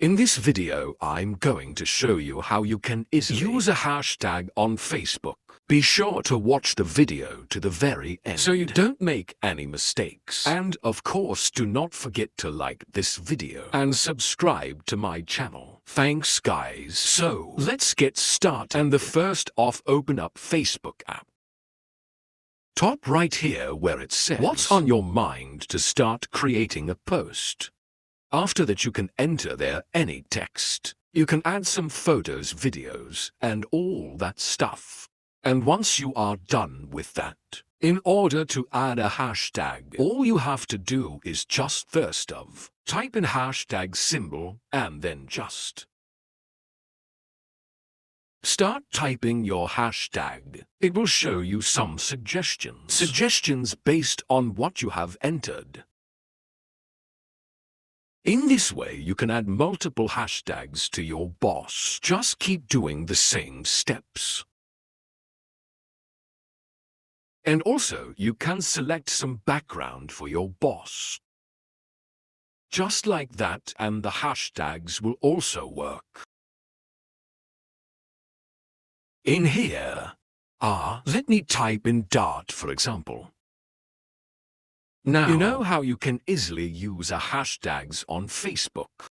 In this video, I'm going to show you how you can easily use a hashtag on Facebook. Be sure to watch the video to the very end so you don't make any mistakes. And of course, do not forget to like this video and subscribe to my channel. Thanks guys. So let's get started. And the first off, open up Facebook app. Top right here where it says what's on your mind to start creating a post. After that, you can enter there any text. You can add some photos, videos, and all that stuff. And once you are done with that, in order to add a hashtag, all you have to do is just first of type in hashtag symbol and then just start typing your hashtag. It will show you some suggestions based on what you have entered. In this way, you can add multiple hashtags to your boss. Just keep doing the same steps. And also, you can select some background for your boss. Just like that, and the hashtags will also work. In here, let me type in Dart, for example. Now, you know how you can easily use a hashtags on Facebook.